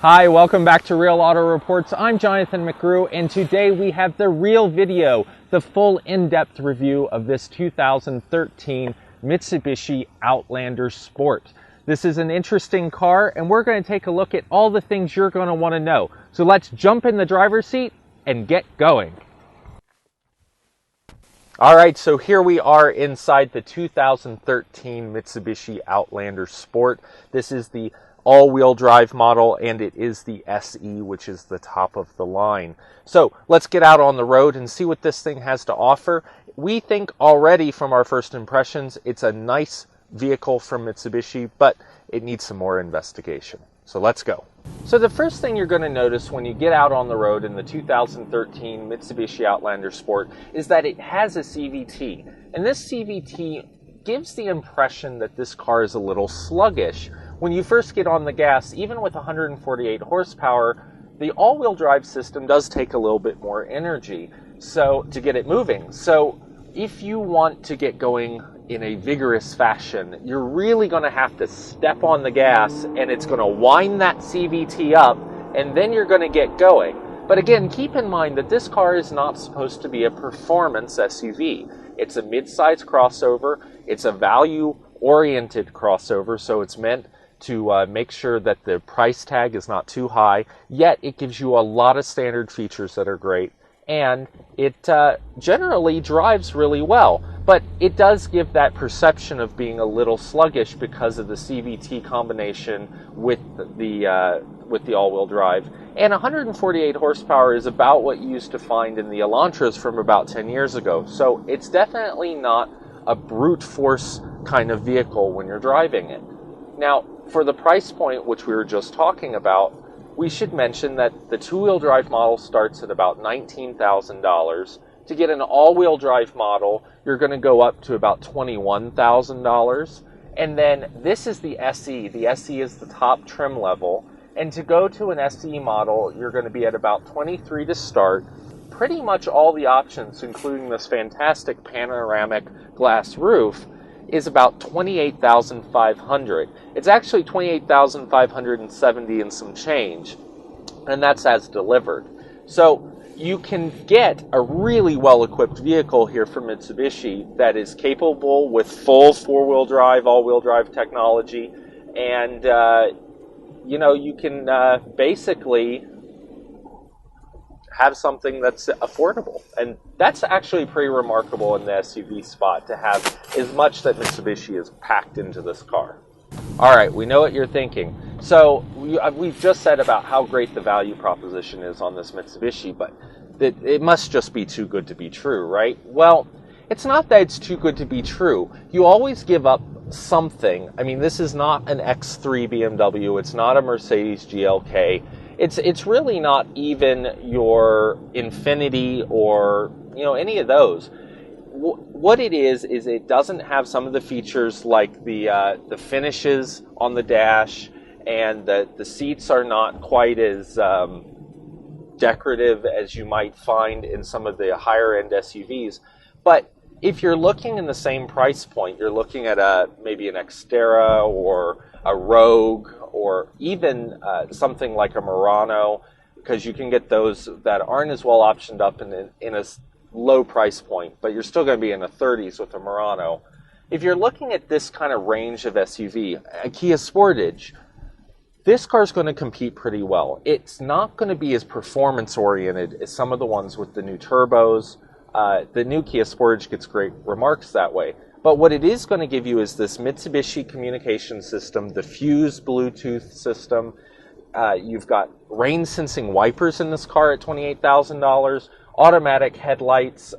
Hi, welcome back to Real Auto Reports. I'm Jonathan McGrew, and today we have the real video, the full in-depth review of this 2013 Mitsubishi Outlander Sport. This is an interesting car, and we're going to take a look at all the things you're going to want to know. So let's jump in the driver's seat and get going. All right, so here we are inside the 2013 Mitsubishi Outlander Sport. This is the all-wheel drive model, and it is the SE, which is the top of the line. So let's get out on the road and see what this thing has to offer. We think already from our first impressions, it's a nice vehicle from Mitsubishi, but it needs some more investigation. So let's go. So the first thing you're going to notice when you get out on the road in the 2013 Mitsubishi Outlander Sport is that it has a CVT. And this CVT gives the impression that this car is a little sluggish. When you first get on the gas, even with 148 horsepower, the all-wheel drive system does take a little bit more energy to get it moving. So if you want to get going in a vigorous fashion, you're really going to have to step on the gas, and it's going to wind that CVT up, and then you're going to get going. But again, keep in mind that this car is not supposed to be a performance SUV. It's a mid-size crossover. It's a value-oriented crossover, so it's meant to make sure that the price tag is not too high, yet it gives you a lot of standard features that are great, and it generally drives really well. But it does give that perception of being a little sluggish because of the CVT combination with the all-wheel drive. And 148 horsepower is about what you used to find in the Elantras from about 10 years ago. So it's definitely not a brute force kind of vehicle when you're driving it. Now, for the price point, which we were just talking about, we should mention that the two-wheel drive model starts at about $19,000. To get an all-wheel drive model, you're going to go up to about $21,000. And then this is the SE. The SE is the top trim level. And to go to an SE model, you're going to be at about $23,000 to start. Pretty much all the options, including this fantastic panoramic glass roof, is about $28,500. It's actually $28,570 and some change, and that's as delivered. So you can get a really well-equipped vehicle here from Mitsubishi that is capable with full four-wheel drive, all-wheel drive technology, and you can basically have something that's affordable. And that's actually pretty remarkable in the SUV spot, to have as much that Mitsubishi is packed into this car. All right, we know what you're thinking. So we've just said about how great the value proposition is on this Mitsubishi, but it must just be too good to be true, right? Well, it's not that it's too good to be true. You always give up something. I mean, this is not an X3 BMW. It's not a Mercedes GLK. It's really not even your Infiniti or any of those. What it is it doesn't have some of the features like the finishes on the dash, and the seats are not quite as decorative as you might find in some of the higher end SUVs. But if you're looking in the same price point, you're looking at maybe an Xterra or a Rogue, or even something like a Murano, because you can get those that aren't as well optioned up in a low price point, but you're still going to be in the 30s with a Murano. If you're looking at this kind of range of SUV, a Kia Sportage, this car is going to compete pretty well. It's not going to be as performance-oriented as some of the ones with the new turbos. The new Kia Sportage gets great remarks that way. But what it is going to give you is this Mitsubishi communication system, the Fuse Bluetooth system. You've got rain-sensing wipers in this car at $28,000, automatic headlights,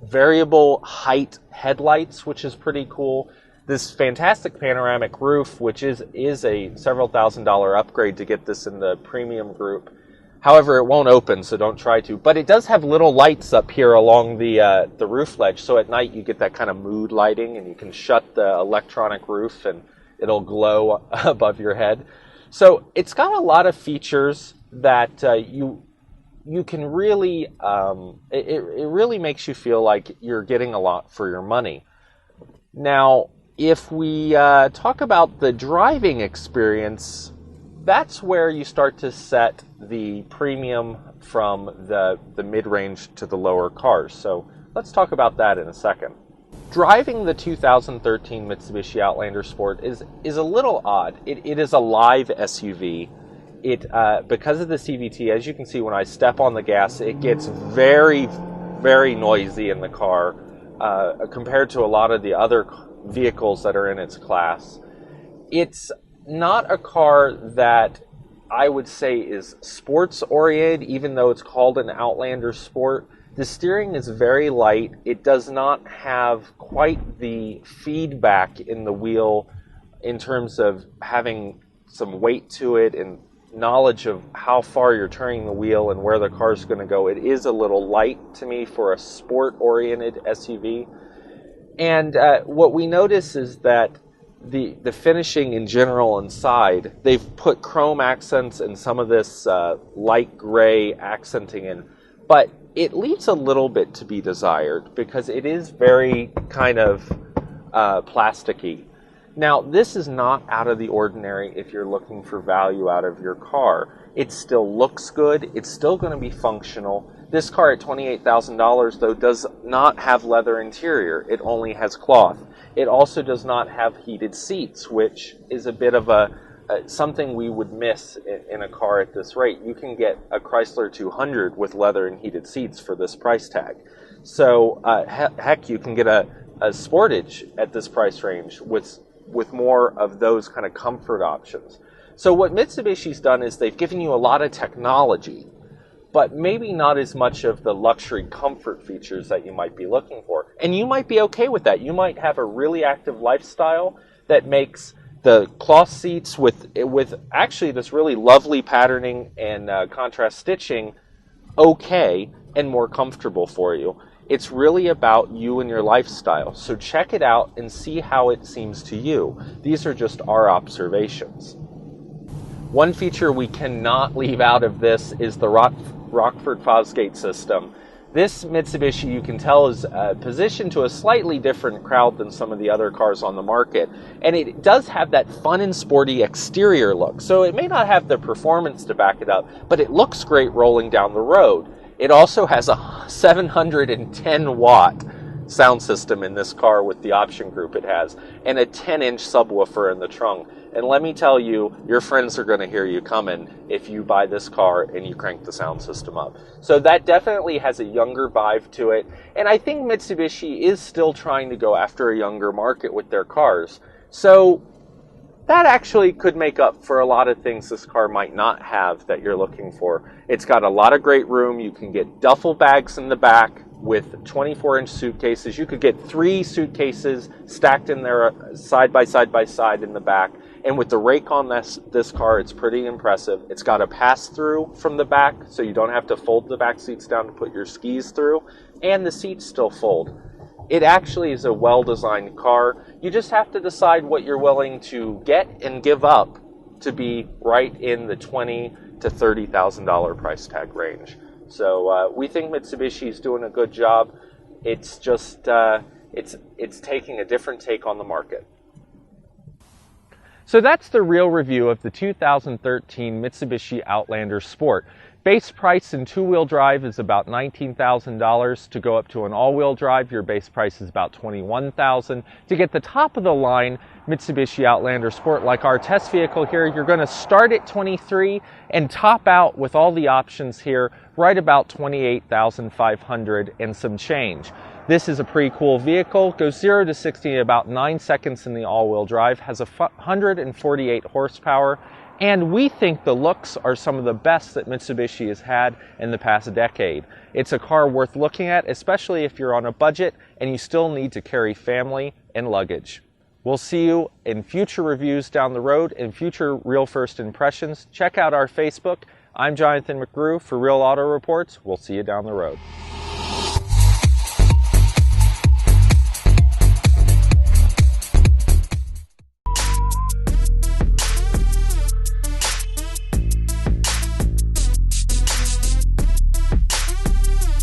variable height headlights, which is pretty cool. This fantastic panoramic roof, which is a several $1,000 upgrade to get this in the premium group. However, it won't open, so don't try to. But it does have little lights up here along the roof ledge, so at night you get that kind of mood lighting, and you can shut the electronic roof and it'll glow above your head. So it's got a lot of features that you can really, it really makes you feel like you're getting a lot for your money. Now, if we talk about the driving experience, that's where you start to set the premium from the mid-range to the lower cars. So let's talk about that in a second. Driving the 2013 Mitsubishi Outlander Sport is a little odd. It is a live SUV. Because of the CVT, as you can see when I step on the gas, it gets very, very noisy in the car compared to a lot of the other vehicles that are in its class. It's not a car that I would say is sports oriented, even though it's called an Outlander Sport. The steering is very light. It does not have quite the feedback in the wheel in terms of having some weight to it and knowledge of how far you're turning the wheel and where the car's going to go. It is a little light to me for a sport-oriented SUV. And what we notice is that the finishing in general inside, they've put chrome accents and some of this light gray accenting in, but it leaves a little bit to be desired because it is very kind of plasticky. Now, this is not out of the ordinary if you're looking for value out of your car. It still looks good. It's still going to be functional. This car at $28,000, though, does not have leather interior. It only has cloth. It also does not have heated seats, which is a bit of something we would miss in a car at this rate. You can get a Chrysler 200 with leather and heated seats for this price tag. So, heck, you can get a Sportage at this price range with more of those kind of comfort options. So what Mitsubishi's done is they've given you a lot of technology, but maybe not as much of the luxury comfort features that you might be looking for. And you might be okay with that. You might have a really active lifestyle that makes the cloth seats with actually this really lovely patterning and contrast stitching okay and more comfortable for you. It's really about you and your lifestyle. So check it out and see how it seems to you. These are just our observations. One feature we cannot leave out of this is the Rrockford Fosgate system. This Mitsubishi, you can tell, is positioned to a slightly different crowd than some of the other cars on the market. And it does have that fun and sporty exterior look. So it may not have the performance to back it up, but it looks great rolling down the road. It also has a 710 watt sound system in this car with the option group it has, and a 10-inch subwoofer in the trunk. And let me tell you, your friends are going to hear you coming if you buy this car and you crank the sound system up. So that definitely has a younger vibe to it. And I think Mitsubishi is still trying to go after a younger market with their cars. So that actually could make up for a lot of things this car might not have that you're looking for. It's got a lot of great room. You can get duffel bags in the back with 24-inch suitcases. You could get 3 suitcases stacked in there side by side in the back. And with the rake on this car, it's pretty impressive. It's got a pass-through from the back, so you don't have to fold the back seats down to put your skis through. And the seats still fold. It actually is a well-designed car. You just have to decide what you're willing to get and give up to be right in the $20,000 to $30,000 price tag range. So we think Mitsubishi is doing a good job. It's just it's taking a different take on the market. So that's the real review of the 2013 Mitsubishi Outlander Sport. Base price in two-wheel drive is about $19,000. To go up to an all-wheel drive, your base price is about $21,000. To get the top of the line Mitsubishi Outlander Sport, like our test vehicle here, you're going to start at $23,000 and top out with all the options here right about $28,500 and some change. This is a pretty cool vehicle. Goes 0 to 60 in about 9 seconds in the all-wheel drive. Has 148 horsepower. And we think the looks are some of the best that Mitsubishi has had in the past decade. It's a car worth looking at, especially if you're on a budget and you still need to carry family and luggage. We'll see you in future reviews down the road and future Real First Impressions. Check out our Facebook. I'm Jonathan McGrew for Real Auto Reports. We'll see you down the road.